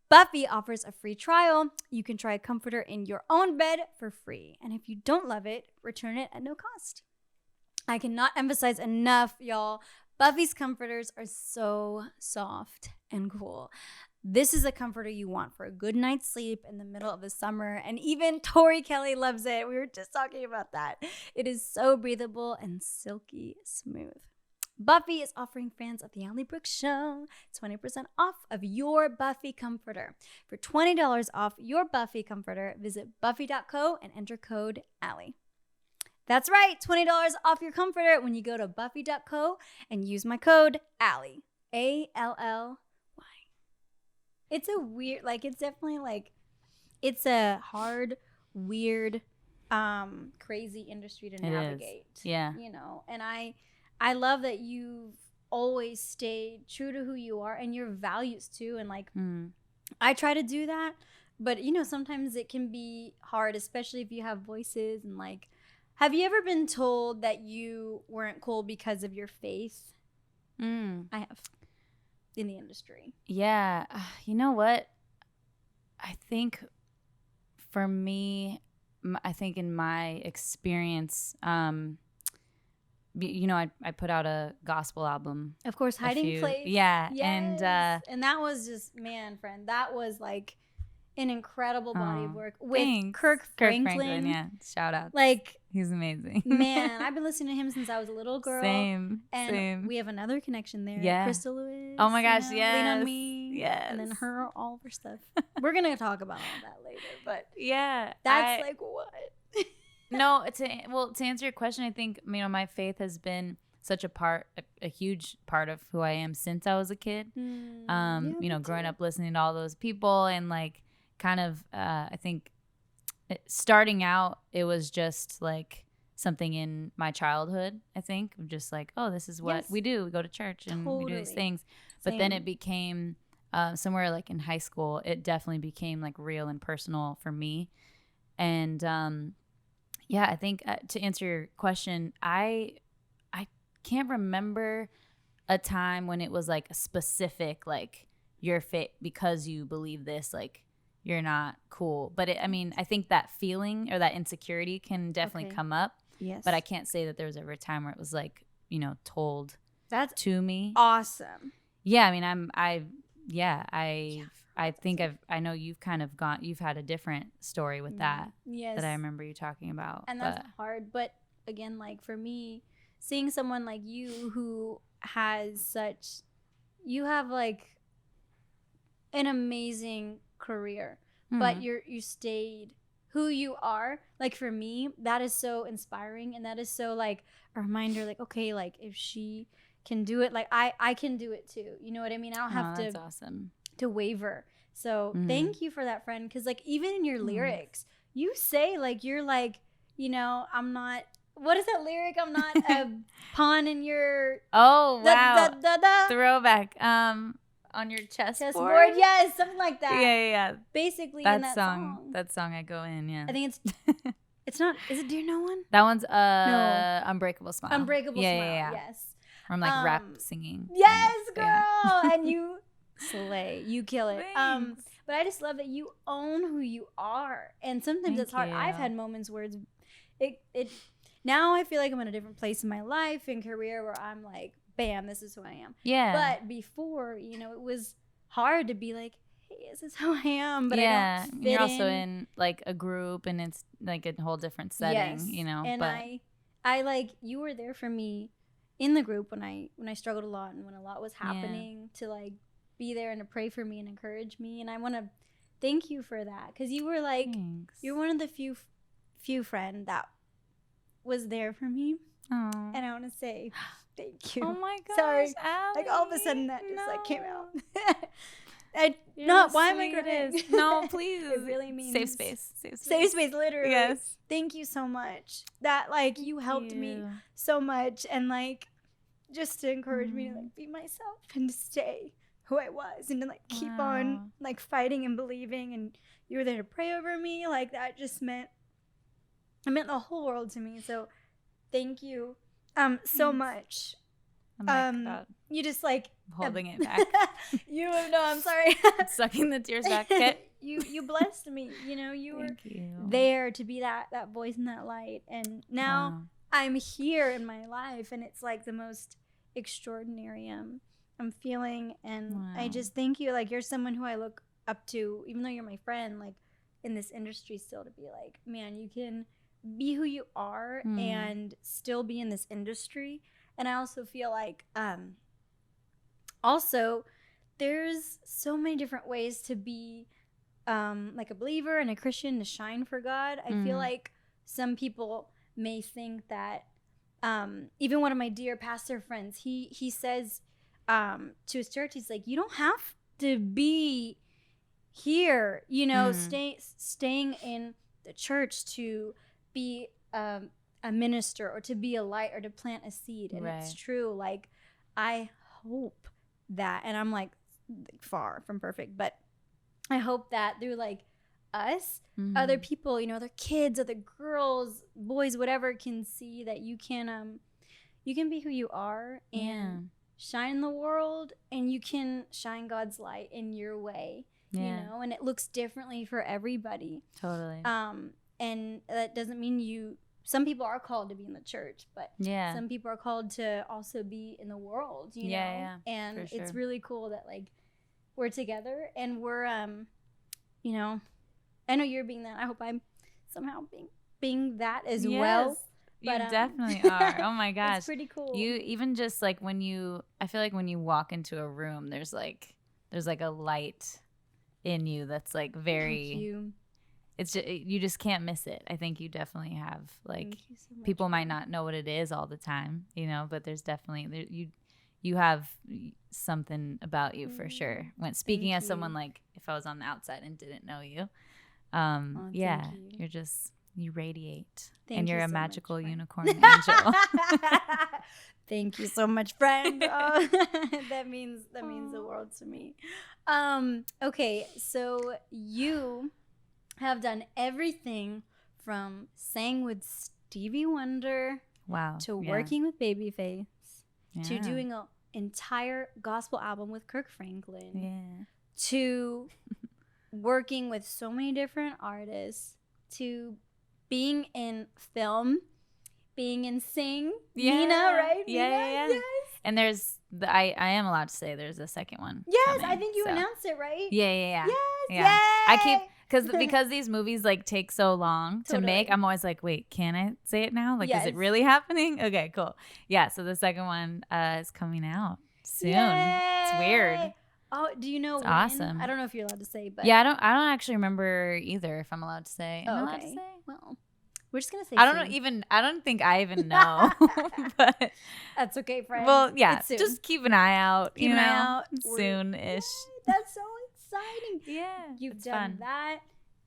Buffy offers a free trial. You can try a comforter in your own bed for free. And if you don't love it, return it at no cost. I cannot emphasize enough, y'all. Buffy's comforters are so soft and cool. This is a comforter you want for a good night's sleep in the middle of the summer, and even Tori Kelly loves it. We were just talking about that. It is so breathable and silky smooth. Buffy is offering fans of the Allie Brooke Show 20% off of your Buffy comforter. For $20 off your Buffy comforter, visit buffy.co and enter code Allie. That's right, $20 off your comforter when you go to buffy.co and use my code Allie, ALLY. It's a weird, like, it's definitely like, it's a hard, weird, crazy industry to navigate. Yeah. And I love that you've always stayed true to who you are and your values too. And like, I try to do that, but sometimes it can be hard, especially if you have voices and like, have you ever been told that you weren't cool because of your faith? I have. In the industry. Yeah. You know what? I think for me, I think in my experience, you know, I put out a gospel album. Of course, Hiding Place. Yeah. Yes. And that was just, man, friend, that was like an incredible body of work with Kirk Franklin. Yeah. Shout out. Like, he's amazing. Man, I've been listening to him since I was a little girl. Same. We have another connection there. Yeah. Crystal Lewis. Oh my gosh, yes. Lean on Me. Yes. And then all of her stuff. We're going to talk about all that later. But yeah. That's like what? No, to answer your question, I think, you know, my faith has been such a huge part of who I am since I was a kid. You know, growing up listening to all those people and like kind of, I think starting out, it was just like something in my childhood, I think, of just like, oh, this is what we do. We go to church and we do these things. But then it became somewhere like in high school, it definitely became like real and personal for me. And yeah, I think to answer your question, I can't remember a time when it was like a specific, like you're fit because you believe this, like you're not cool. But I mean, I think that feeling or that insecurity can definitely come up. Yes. But I can't say that there was ever a time where it was like, you know, told to me. Awesome. Yeah. I mean, I know you've had a different story with that. Yes. That I remember you talking about. And that's hard. But again, like for me, seeing someone like you who you have like an amazing career, but you stayed who you are. Like for me, that is so inspiring, and that is so like a reminder, like, okay, like if she can do it, like I can do it too. You know what I mean? I don't have that's awesome. to waver. So thank you for that, friend. Because like even in your lyrics, you say like you're like, you know, I'm not. What is that lyric? I'm not a pawn in your. Oh wow! Throwback. On your chessboard. Yes, something like that. Yeah. Basically, that in that song. That song I go in. Yeah. I think it's not. Is it Dear No One? That one's Unbreakable Smile. Unbreakable Smile. Yes. Or I'm like rap singing. Yes, girl, and you slay. You kill it. Thanks. But I just love that you own who you are, and sometimes it's hard. I've had moments where it. Now I feel like I'm in a different place in my life and career where I'm like, bam, this is who I am. Yeah. But before, you know, it was hard to be like, hey, this is who I am. But yeah, I don't fit you're also in like a group and it's like a whole different setting, you know. And but I like, you were there for me in the group when I struggled a lot and when a lot was happening to like be there and to pray for me and encourage me. And I want to thank you for that, because you were like, you're one of the few friend that was there for me. Oh. And I want to say thank you. Oh my gosh. Sorry. Allie, like all of a sudden that just like came out. Why am I crying? No, please. It really means safe space. Safe space, literally. Yes. Thank you so much. That like you helped me so much, and like just to encourage me to like be myself and to stay who I was and to like keep on like fighting and believing, and you were there to pray over me. Like that just meant the whole world to me. So thank you so much. You just like holding it back. I'm sorry. Sucking the tears back. You blessed me. You know, you were there to be that voice and that light. And now I'm here in my life, and it's like the most extraordinary I'm feeling. And I just thank you. Like, you're someone who I look up to, even though you're my friend, like in this industry still, to be like, man, you can be who you are and still be in this industry. And I also feel like also there's so many different ways to be like a believer and a Christian, to shine for God. I feel like some people may think that even one of my dear pastor friends, he says to his church, he's like, you don't have to be here, you know, staying in the church to be a minister or to be a light or to plant a seed. And it's true. Like, I hope that, and I'm like far from perfect, but I hope that through like us, other people, you know, other kids, other girls, boys, whatever, can see that you can be who you are and shine in the world, and you can shine God's light in your way, you know, and it looks differently for everybody. Totally. And that doesn't mean you some people are called to be in the church, but yeah, some people are called to also be in the world, you know? Yeah, and for sure. it's really cool that like we're together and we're you know, I know you're being that. I hope I'm somehow being that as well. But, you definitely are. Oh my gosh. It's pretty cool. You even just like I feel like when you walk into a room, there's like a light in you that's like very, Thank you. it's just, you just can't miss it. I think you definitely have like, Thank you so much, people might friend. not know what it is all the time, you know, but there's definitely, you have something about you for sure. When speaking Thank as someone you. like if I was on the outside and didn't know you, Thank you. you radiate, Thank and you you're a so much, magical friend. unicorn angel. Thank you so much, friend. Oh, that means the world to me. Okay, so you have done everything from sang with Stevie Wonder Wow. to yeah. working with Babyface to Yeah. doing an entire gospel album with Kirk Franklin Yeah. to working with so many different artists to being in film, being in Sing, Nina, right? Yeah, Nina? yeah. Yes. And there's I am allowed to say there's a second one. Yes, coming, I think you so. announced it, right? Yeah. Yes. Yeah. I keep Yay! because these movies like take so long to make. Totally. I'm always like, wait, can I say it now? Like, is Yes. it really happening? Okay, cool. Yeah. So the second one is coming out soon. Yay! It's weird. Oh, do you know It's when? awesome. I don't know if you're allowed to say, but Yeah, I don't actually remember either. If I'm allowed to say, am I allowed to say? Well, we're just gonna say. I don't know soon. even. I don't think I even know. But That's okay, friend. well, yeah, It's soon. just keep an eye out. Keep an eye out. Soon-ish. Yay, that's so exciting. Yeah, You've it's done fun. that,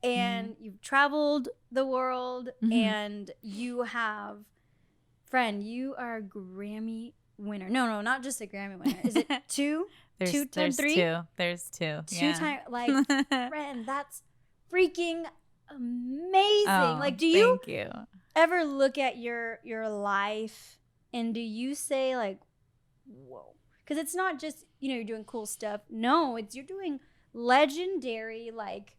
and you've traveled the world, Mhm. and you have, friend. You are a Grammy winner. No, not just a Grammy winner. Is it two? There's two times three? two. There's two. Two yeah. times, like, friend. That's freaking amazing. Oh, Like, do you Thank you. ever look at your life and do you say like, whoa? Because it's not just, you're doing cool stuff. No, you're doing legendary like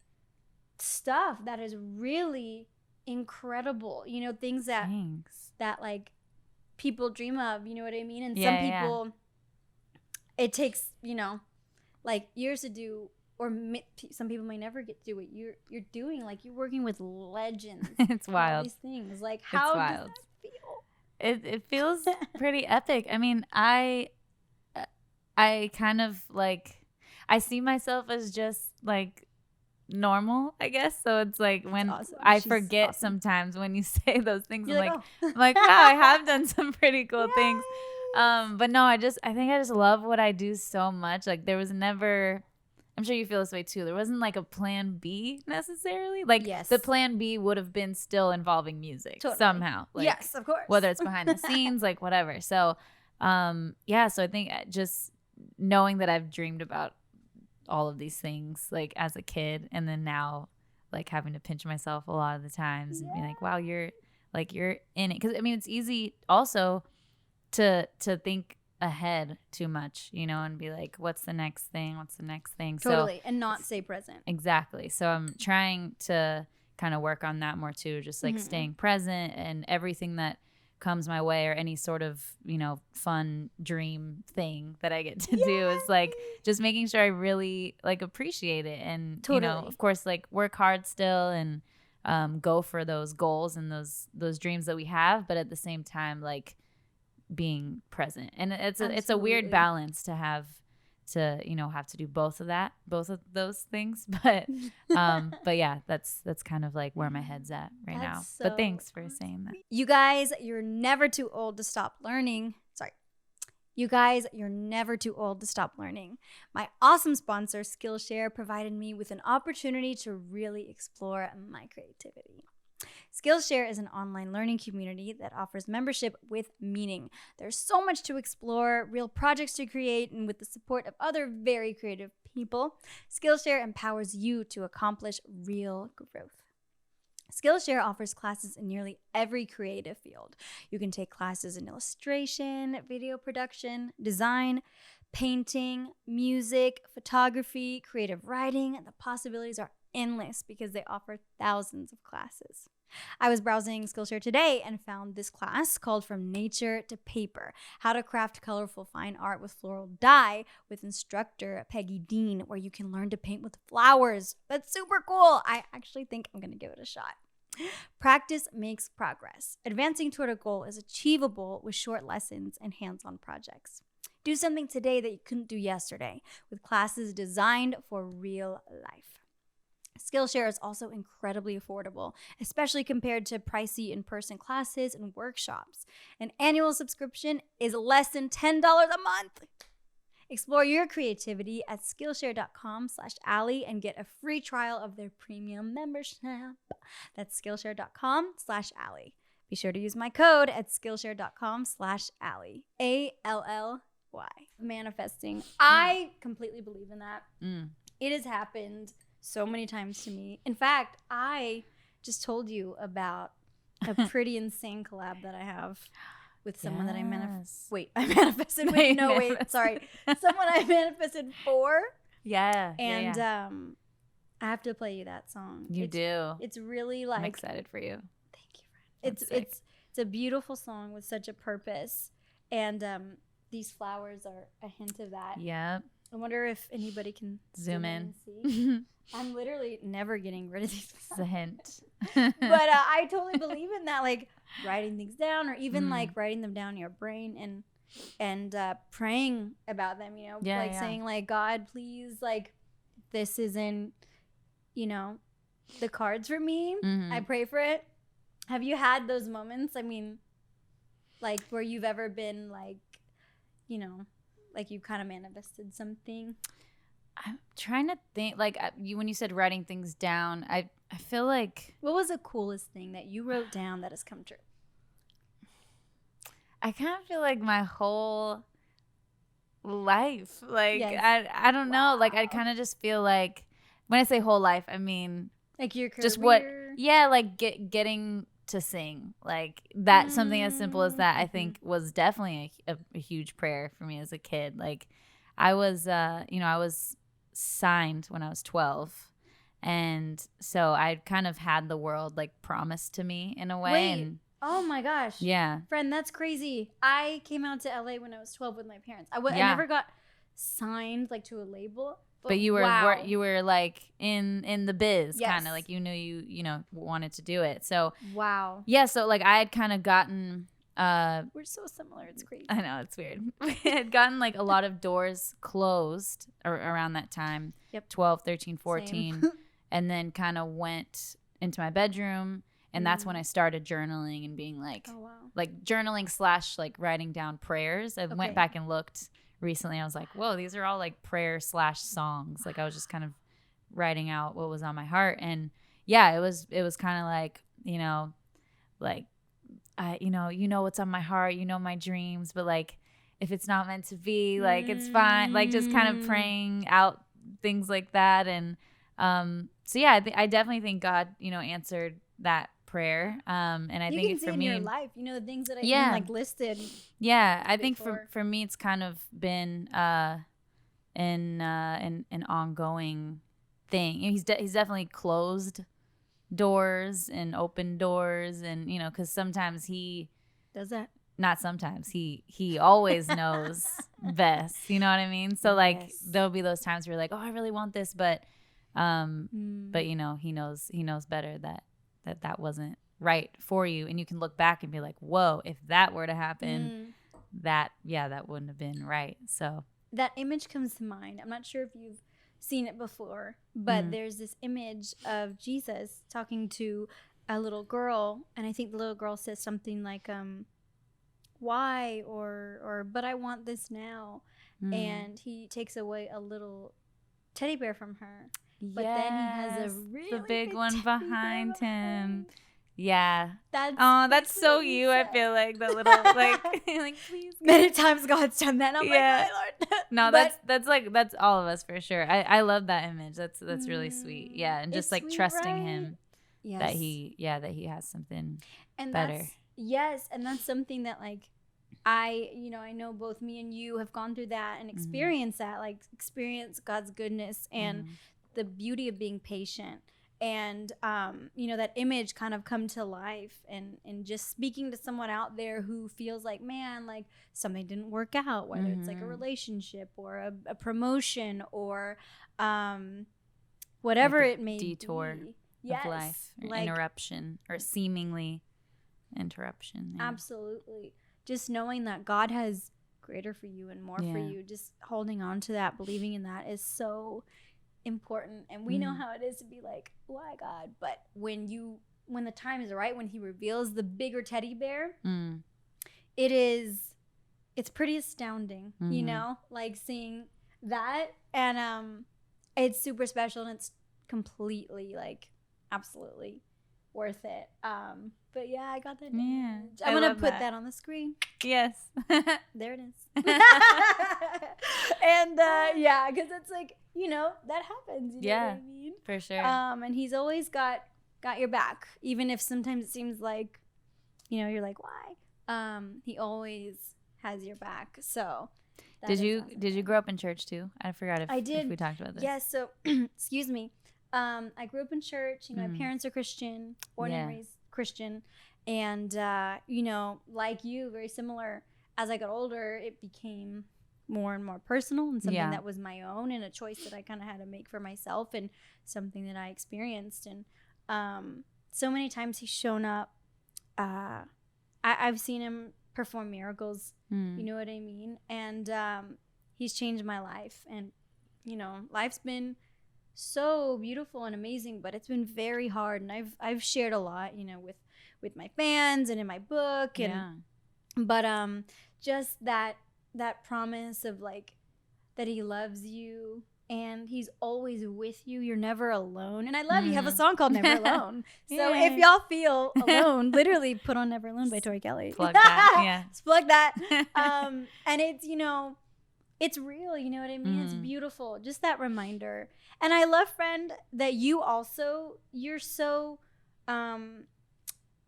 stuff that is really incredible. Things that Thanks. like people dream of. You know what I mean? And Yeah, some yeah. people, it takes like years to do. Or some people may never get to do what you're doing. Like, you're working with legends. It's All wild. these things. Like, how does wild. that feel? It feels pretty epic. I mean, I kind of like, I see myself as just like normal, I guess. So it's like when awesome. I She's forget awesome. sometimes when you say those things, You're I'm like, oh. I'm like, wow, I have done some pretty cool things. Yes. But no, I think I just love what I do so much. Like, there was never, I'm sure you feel this way too, there wasn't like a plan B necessarily. Like, Yes. the plan B would have been still involving music Totally. somehow. Like, Yes, of course. whether it's behind the scenes, like whatever. So, yeah. So I think just knowing that I've dreamed about all of these things, like as a kid, and then now, like having to pinch myself a lot of the times and be like, wow, you're in it. Because I mean, it's easy also to think ahead too much, and be like, what's the next thing? Totally. And not stay present. Exactly. So I'm trying to kind of work on that more too, just like staying present, and everything that comes my way, or any sort of, fun dream thing that I get to do, is like just making sure I really like appreciate it, and Totally. of course, like work hard still, and go for those goals and those dreams that we have, but at the same time, like being present. And it's a weird Absolutely. balance to have to do both of those things, but yeah, that's kind of like where my head's at right now. That's But so thanks for saying that. You guys, you're never too old to stop learning. Sorry. You guys, you're never too old to stop learning. My awesome sponsor, Skillshare, provided me with an opportunity to really explore my creativity. Skillshare is an online learning community that offers membership with meaning. There's so much to explore, real projects to create, and with the support of other very creative people, Skillshare empowers you to accomplish real growth. Skillshare offers classes in nearly every creative field. You can take classes in illustration, video production, design, painting, music, photography, creative writing. The possibilities are endless because they offer thousands of classes. I was browsing Skillshare today and found this class called From Nature to Paper, How to Craft Colorful Fine Art with Floral Dye with instructor Peggy Dean, where you can learn to paint with flowers. That's super cool. I actually think I'm going to give it a shot. Practice makes progress. Advancing toward a goal is achievable with short lessons and hands-on projects. Do something today that you couldn't do yesterday with classes designed for real life. Skillshare is also incredibly affordable, especially compared to pricey in-person classes and workshops. An annual subscription is less than $10 a month. Explore your creativity at Skillshare.com/Allie and get a free trial of their premium membership. That's Skillshare.com/Allie. Be sure to use my code at Skillshare.com/Allie. ALLY. Manifesting. I completely believe in that. It has happened so many times to me. In fact, I just told you about a pretty insane collab that I have with someone that I manifested with. Someone I manifested for. Yeah. And I have to play you that song. You do. It's really like, I'm excited for you. Thank you, friend. It's a beautiful song with such a purpose. And these flowers are a hint of that. Yep. I wonder if anybody can zoom in and see. I'm literally never getting rid of these flowers. It's a hint. But I totally believe in that, like writing things down, or even like writing them down in your brain and praying about them, you know, saying like, God, please, like, this isn't, you know, the cards for me. I pray for it. Have you had those moments? I mean, like, where you've ever been like, you know, like you kind of manifested something? I'm trying to think, like, when you said writing things down, I feel like... What was the coolest thing that you wrote down that has come true? I kind of feel like my whole life, like, I don't know, like, I kind of just feel like, when I say whole life, I mean... Like your career? Just like, getting to sing. Like, that, something as simple as that, I think, was definitely a huge prayer for me as a kid. Like, I was, I was signed when I was 12, and so I kind of had the world like promised to me in a way. Wait, oh my gosh, yeah, friend, that's crazy. I came out to LA when I was 12 with my parents. I never got signed like to a label, but you were you were like in the biz, kind of like you knew you know wanted to do it. So so like I had kind of gotten. We're so similar. It's crazy. I know, it's weird. We had gotten like a lot of doors closed around that time. 12, 13, 14. And then kind of went into my bedroom. And that's when I started journaling and being like, like journaling / like writing down prayers. I went back and looked recently. I was like, whoa, these are all like prayer / songs. Like I was just kind of writing out what was on my heart. And yeah, it was kind of like, you know, like, you know what's on my heart, you know my dreams, but like if it's not meant to be, like it's fine, like just kind of praying out things like that. And so yeah, I definitely think God, you know, answered that prayer. And I think can see for in me, your life, you know, the things that I like listed. Yeah, I think for me, it's kind of been an ongoing thing. You know, he's definitely closed doors and open doors, and you know, because sometimes he does that. Not sometimes, he always knows best, you know what I mean? So like there'll be those times where you're like, oh, I really want this, but you know, he knows better that wasn't right for you, and you can look back and be like, whoa, if that were to happen, that wouldn't have been right. So that image comes to mind. I'm not sure if you've seen it before, but there's this image of Jesus talking to a little girl, and I think the little girl says something like why or but I want this now, and he takes away a little teddy bear from her, but then he has a really big one behind him. Yeah. That's so you. I feel like the little like like please. Many times God's done that. I'm like, my Lord. No, that's all of us for sure. I love that image. That's really sweet. Yeah, and just like sweet, trusting him that he has something better. And that's something that like I know both me and you have gone through that and experienced that, like experience God's goodness and the beauty of being patient and that image kind of come to life, and just speaking to someone out there who feels like, man, like something didn't work out, whether it's like a relationship or a promotion or whatever like it may detour be. of life, or like, interruption or seemingly interruption. Yeah. Absolutely. Just knowing that God has greater for you and more for you, just holding on to that, believing in that is so important. And we know how it is to be like, why God? But when the time is right, when he reveals the bigger teddy bear, it's pretty astounding, like seeing that. And it's super special, and it's completely like absolutely worth it. But yeah, I got that. Yeah, I'm gonna put that on the screen. Yes. There it is. And yeah, because it's like, that happens. You know what I mean? For sure. And he's always got your back, even if sometimes it seems like, you're like, why? He always has your back. So did you grow up in church too? I forgot if we talked about this. Yes. So excuse me. I grew up in church. My parents are Christian, born and raised Christian. And, like you, very similar. As I got older, it became more and more personal and something that was my own, and a choice that I kind of had to make for myself, and something that I experienced. And so many times he's shown up. I've seen him perform miracles. You know what I mean? And he's changed my life. And, life's been so beautiful and amazing, but it's been very hard. And I've shared a lot, with my fans and in my book. And but just that promise of like that he loves you and he's always with you. You're never alone. And I love you have a song called Never Alone. So if y'all feel alone, literally put on Never Alone by Tori Kelly. Plug that. Yeah. Just plug that. And it's, it's real, you know what I mean? It's beautiful. Just that reminder. And I love, friend, that you're so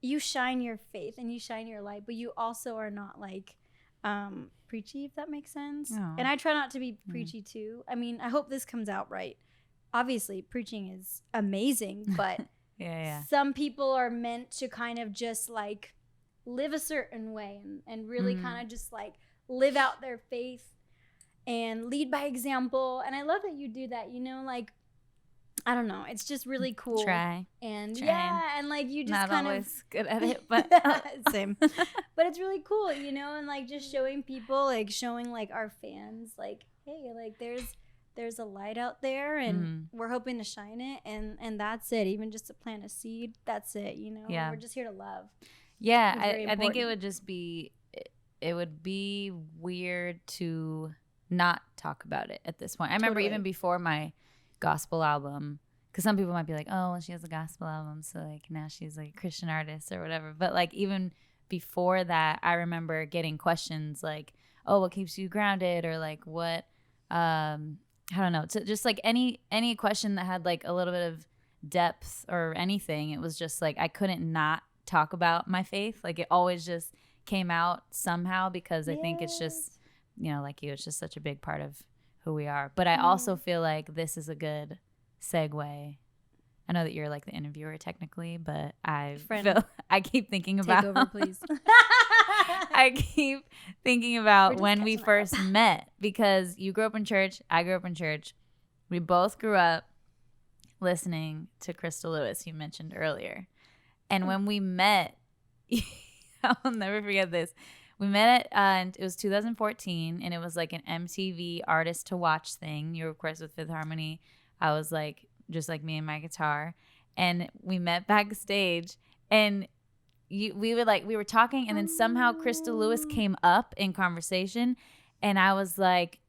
you shine your faith and you shine your light, but you also are not like preachy, if that makes sense. Oh. And I try not to be preachy too. I mean, I hope this comes out right. Obviously, preaching is amazing, but some people are meant to kind of just like live a certain way and really kind of just like live out their faith and lead by example. And I love that you do that, like, I don't know. It's just really cool. Trying. And and like you just not kind always of good at it, but same. But it's really cool, and like just showing people, like showing like our fans, like, hey, like there's a light out there, and we're hoping to shine it, and that's it. Even just to plant a seed, that's it. We're just here to love. Yeah, I think it would just be, it would be weird to not talk about it at this point. I remember even before my gospel album, because some people might be like, oh, well, she has a gospel album, so like now she's like a Christian artist or whatever. But like even before that, I remember getting questions like, oh, what keeps you grounded, or like what I don't know, just like any question that had like a little bit of depth or anything. It was just like I couldn't not talk about my faith. Like it always just came out somehow, because I think it's just, like you, it's just such a big part of who we are. But I also feel like this is a good segue. I know that you're like the interviewer technically, but I keep thinking about, take over, please. I keep thinking about when we first met, because you grew up in church, I grew up in church. We both grew up listening to Crystal Lewis, you mentioned earlier. And when we met, I'll never forget this. We met and it was 2014, and it was like an MTV artist to watch thing. You were, of course, with Fifth Harmony. I was like, just like me and my guitar. And we met backstage, and we were talking, and then somehow Crystal Lewis came up in conversation, and I was like,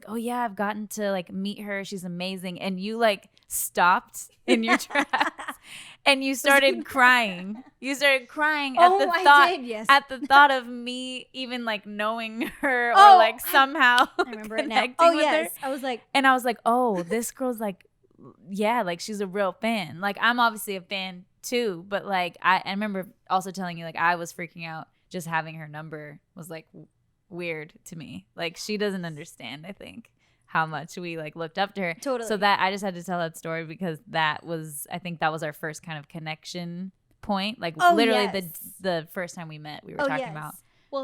oh yeah, I've gotten to like meet her. She's amazing. And you like stopped in your tracks and you started crying. You started crying at the thought of me even like knowing her, or like somehow I remember it now. Oh yes. I was like, oh, this girl's like, yeah, like she's a real fan. Like I'm obviously a fan too, but like I remember also telling you like I was freaking out just having her number was like weird to me. Like she doesn't understand, I think, how much we like looked up to her. Totally. So that I just had to tell that story because I think that was our first kind of connection point. Like literally the first time we met, we were talking about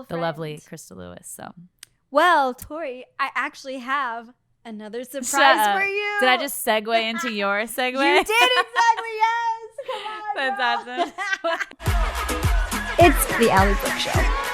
the lovely Krista Lewis. So, well, Tori, I actually have another surprise for you. Did I just segue into your segue? You did exactly. Yes. Come on. That's awesome. It's the Allie Brooke Show.